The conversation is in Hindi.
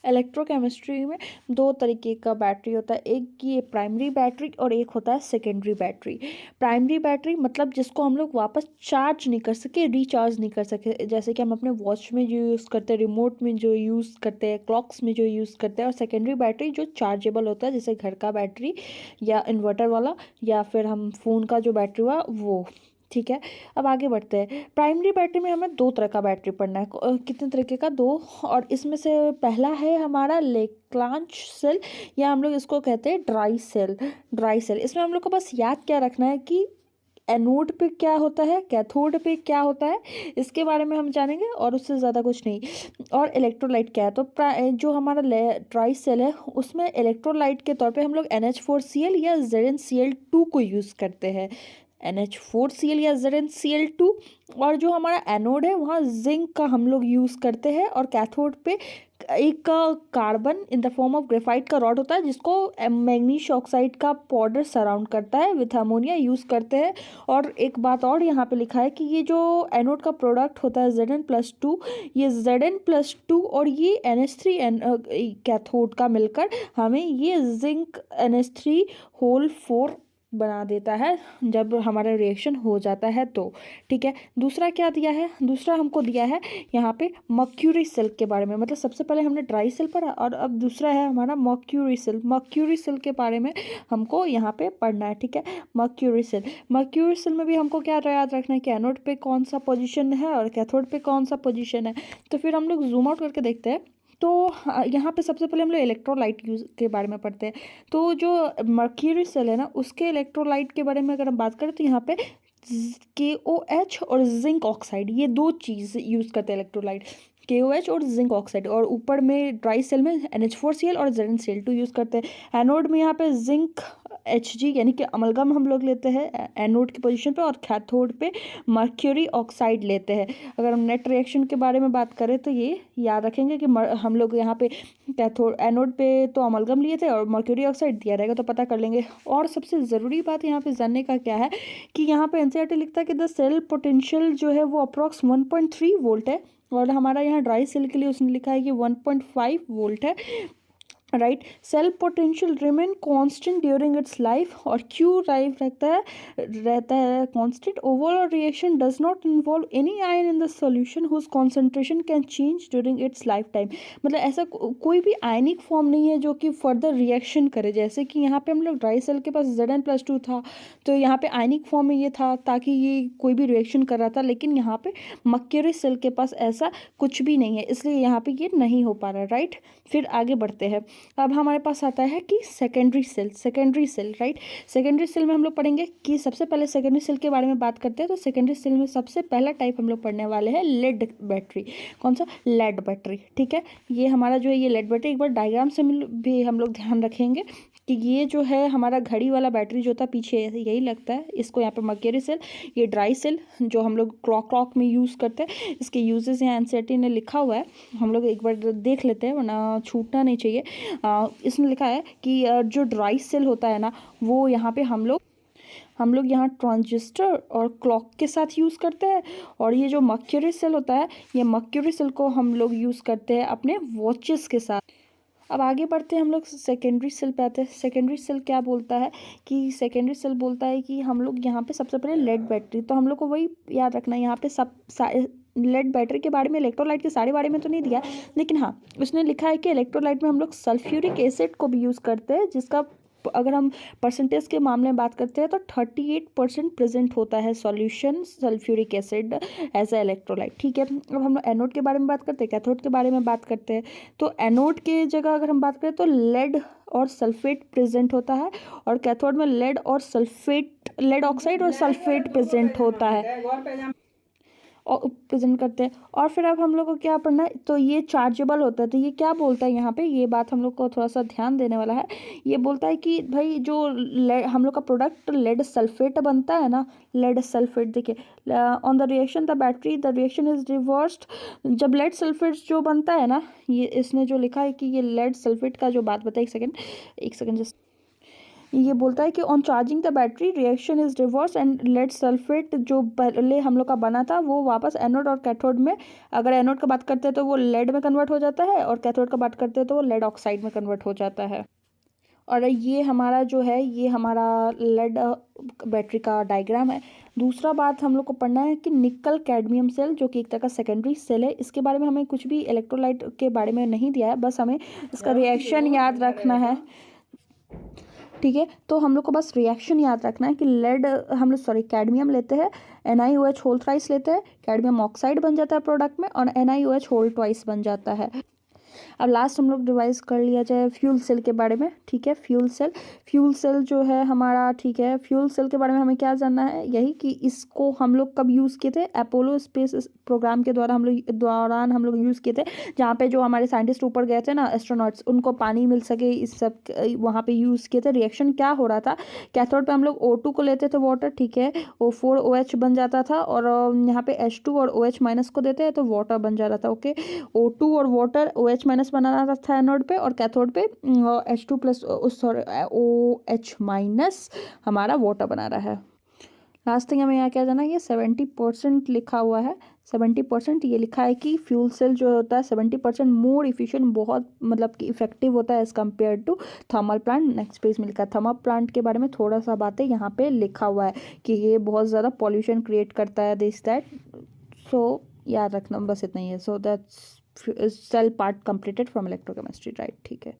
इलेक्ट्रोकेमिस्ट्री में दो तरीके का बैटरी होता है, एक ये प्राइमरी बैटरी और एक होता है सेकेंडरी बैटरी। प्राइमरी बैटरी मतलब जिसको हम लोग वापस चार्ज नहीं कर सके, रिचार्ज नहीं कर सके, जैसे कि हम अपने वॉच में जो यूज़ करते हैं, रिमोट में जो यूज़ करते हैं, क्लॉक्स में जो यूज़ करते हैं। और सेकेंडरी बैटरी जो चार्जेबल होता है, जैसे घर का बैटरी या इन्वर्टर वाला, या फिर हम फ़ोन का जो बैटरी हुआ वो। ठीक है, अब आगे बढ़ते हैं। प्राइमरी बैटरी में हमें दो तरह का बैटरी पढ़ना है। कितने तरीके का? दो। और इसमें से पहला है हमारा लेक्लांच सेल, या हम लोग इसको कहते हैं ड्राई सेल। ड्राई सेल, इसमें हम लोग को बस याद क्या रखना है कि एनोड पे क्या होता है, कैथोड पे क्या होता है, इसके बारे में हम जानेंगे और उससे ज़्यादा कुछ नहीं। और इलेक्ट्रोलाइट क्या है, तो जो हमारा ड्राई सेल है उसमें इलेक्ट्रोलाइट के तौर पे हम लोग NH4Cl या ZnCl2 को यूज़ करते हैं। NH4Cl या ZnCl2। और जो हमारा एनोड है वहाँ जिंक का हम लोग यूज़ करते हैं, और कैथोड पे एक carbon in the form of graphite का रॉड होता है, जिसको मैग्नीशियम ऑक्साइड का पाउडर सराउंड करता है, विथ अमोनिया यूज़ करते हैं। और एक बात और यहाँ पे लिखा है कि ये जो एनोड का प्रोडक्ट होता है Zn+2, ये Zn+2 और ये NH3 कैथोड का मिलकर हमें ये जिंक NH3 होल 4 बना देता है जब हमारा रिएक्शन हो जाता है तो। ठीक है, दूसरा क्या दिया है? दूसरा हमको दिया है यहाँ पे मर्क्यूरी सेल के बारे में। मतलब सबसे पहले हमने ड्राई सेल पढ़ा और अब दूसरा है हमारा मर्क्यूरी सेल। मर्क्यूरी सेल के बारे में हमको यहाँ पे पढ़ना है। ठीक है, मर्क्यूरी सेल। मर्क्यूरी सेल में भी हमको क्या याद रखना है कि एनोड पे कौन सा पोजीशन है और कैथोड पे कौन सा पोजीशन है। तो फिर हम लोग जूम आउट करके देखते हैं। तो यहाँ पे सबसे पहले हम लोग इलेक्ट्रोलाइट यूज के बारे में पढ़ते हैं। तो जो मर्क्यूरी सेल है ना, उसके इलेक्ट्रोलाइट के बारे में अगर हम बात करें तो यहाँ पे KOH और जिंक ऑक्साइड, ये दो चीज़ यूज़ करते हैं इलेक्ट्रोलाइट, KOH और जिंक ऑक्साइड। और ऊपर में ड्राई सेल में NH4Cl और ZnCl2 यूज़ करते हैं। एनोड में यहाँ पे जिंक Hg यानी कि अमलगम हम लोग लेते हैं एनोड की पोजीशन पे, और कैथोड पे मर्क्यूरी ऑक्साइड लेते हैं। अगर हम नेट रिएक्शन के बारे में बात करें तो ये याद रखेंगे कि हम लोग यहाँ पे कैथोड एनोड पे तो अमलगम लिए थे और मर्क्यूरी ऑक्साइड दिया रहेगा तो पता कर लेंगे। और सबसे ज़रूरी बात यहाँ पे जानने का क्या है कि यहाँ पे NCERT लिखता है कि द सेल पोटेंशियल जो है वो अप्रॉक्स 1.3 वोल्ट है, और हमारा यहाँ ड्राई सेल के लिए उसने लिखा है कि 1.5 वोल्ट है। Right, cell potential remain constant during its life. और क्यों लाइफ रहता है constant? Overall reaction does not involve any ion in the solution whose concentration can change during its life time. मतलब ऐसा कोई भी आयनिक फॉर्म नहीं है जो कि फर्दर रिएक्शन करे। जैसे कि यहाँ पे हम लोग ड्राई सेल के पास Zn+2 था, तो यहाँ पे आयनिक फॉर्म में ये था ताकि ये कोई भी रिएक्शन कर रहा था, लेकिन यहाँ पे मर्क्यूरी सेल के पास ऐसा कुछ भी नहीं है, इसलिए यहाँ पे ये नहीं हो पा रहा। राइट, फिर आगे बढ़ते हैं। अब हमारे पास आता है कि secondary cell. Secondary cell, right, secondary cell में हम लोग पढ़ेंगे कि सबसे पहले सेकेंडरी सेल के बारे में बात करते हैं। तो सेकेंडरी सेल में सबसे पहला टाइप हम लोग पढ़ने वाले हैं लेड बैटरी। कौन सा? Lead battery. ठीक है, ये हमारा जो है ये लेड बैटरी, एक बार डायग्राम से भी हम लोग ध्यान रखेंगे कि ये जो है हमारा घड़ी वाला बैटरी जो था पीछे यही लगता है, इसको यहाँ पे मर्क्यूरी सेल, ये ड्राई सेल जो हम लोग क्लॉक में यूज़ करते हैं। इसके यूजेस यहाँ NCERT ने लिखा हुआ है, हम लोग एक बार देख लेते हैं वरना छूटना नहीं चाहिए। इसमें लिखा है कि जो ड्राई सेल होता है ना, वो यहाँ पे हम लोग यहाँ ट्रांजिस्टर और क्लॉक के साथ यूज़ करते हैं। और ये जो मर्क्यूरी सेल होता है, ये मर्क्यूरी सेल को हम लोग यूज़ करते हैं अपने वॉचेस के साथ। अब आगे बढ़ते हैं, हम लोग सेकेंडरी सेल पे आते हैं। सेकेंडरी सेल क्या बोलता है कि सेकेंडरी सेल बोलता है कि हम लोग यहाँ पे सबसे पहले लेड बैटरी, तो हम लोग को वही याद रखना है यहाँ पे लेड बैटरी के बारे में, इलेक्ट्रोलाइट के सारे बारे में तो नहीं दिया, लेकिन हाँ उसने लिखा है कि इलेक्ट्रोलाइट में हम लोग सल्फ्यूरिक एसिड को भी यूज़ करते हैं, जिसका अगर हम परसेंटेज के मामले में बात करते हैं तो 38% प्रेजेंट होता है solution sulphuric acid as a electrolyte. ठीक है, अब हम लोग एनोड के बारे में बात करते हैं, कैथोड के बारे में बात करते हैं। तो एनोड के जगह अगर हम बात करें तो लेड और सल्फेट प्रेजेंट होता है, और कैथोड में लेड और सल्फेट, लेड ऑक्साइड और सल्फेट प्रेजेंट होता है और प्रेजेंट करते हैं। और फिर अब हम लोग को क्या पढ़ना है, तो ये चार्जेबल होता है। तो ये क्या बोलता है यहाँ पे, ये बात हम लोग को थोड़ा सा ध्यान देने वाला है। ये बोलता है कि भाई जो हम लोग का प्रोडक्ट लेड सल्फेट बनता है ना, लेड सल्फेट, देखिए on the reaction the battery the reaction is reversed. जब लेड सल्फेट जो बनता है ना, ये इसने जो लिखा है कि ये लेड सल्फेट का जो बात बताया, एक सेकेंड जस्ट, ये बोलता है कि on charging the battery reaction is reverse and lead sulphate जो पहले हम लोग का बना था वो वापस एनोड और कैथोड में, अगर एनोड का बात करते हैं तो वो लेड में कन्वर्ट हो जाता है और कैथोड का बात करते हैं तो वो लेड ऑक्साइड में कन्वर्ट हो जाता है। और ये हमारा जो है ये हमारा लेड बैटरी का डायग्राम है। दूसरा बात हम लोग को पढ़ना है कि निकल कैडमियम सेल जो कि एक तरह का सेकेंडरी सेल है, इसके बारे में हमें कुछ भी इलेक्ट्रोलाइट के बारे में नहीं दिया है, बस हमें इसका रिएक्शन याद रखना है। ठीक है, तो हम लोग को बस रिएक्शन याद रखना है कि लेड हम लोग कैडमियम लेते हैं, NiOH होल थ्राइस लेते हैं, कैडमियम ऑक्साइड बन जाता है प्रोडक्ट में और NiOH होल ट्वाइस बन जाता है। अब लास्ट हम लोग रिवाइज कर लिया जाए फ्यूल सेल के बारे में। ठीक है, फ्यूल सेल जो है हमारा, ठीक है, फ्यूल सेल के बारे में हमें क्या जानना है, यही कि इसको हम लोग कब यूज़ किए थे, अपोलो स्पेस प्रोग्राम के द्वारा हम लोग यूज़ किए थे, जहाँ पे जो हमारे साइंटिस्ट ऊपर गए थे ना, एस्ट्रोनॉट्स, उनको पानी मिल सके इस सब वहाँ पे यूज़ किए थे। रिएक्शन क्या हो रहा था, कैथोड पे हम लोग O2 को लेते थे वाटर, ठीक है, O4OH बन जाता था और यहाँ पे H2 और OH माइनस को देते हैं तो वाटर बन जा रहा था। ओके, O2 और वाटर OH माइनस बना रहा था एनोड पे और कैथोड पे H2 प्लस OH माइनस हमारा वाटर बना रहा है। लास्ट थिंग हमें यहाँ क्या जाना है, ये 70% लिखा हुआ है, 70% ये लिखा है कि फ्यूल सेल जो होता है 70% मोर इफिशिएंट, बहुत मतलब कि इफेक्टिव होता है as compare to thermal plant. Next page में लिखा है थर्मल प्लांट के बारे में थोड़ा सा बातें यहाँ पे लिखा हुआ है कि ये बहुत ज़्यादा पॉल्यूशन क्रिएट करता है, दिस दैट। सो याद रखना, बस इतना ही है। So that's cell part completed from electrochemistry, right. ठीक है।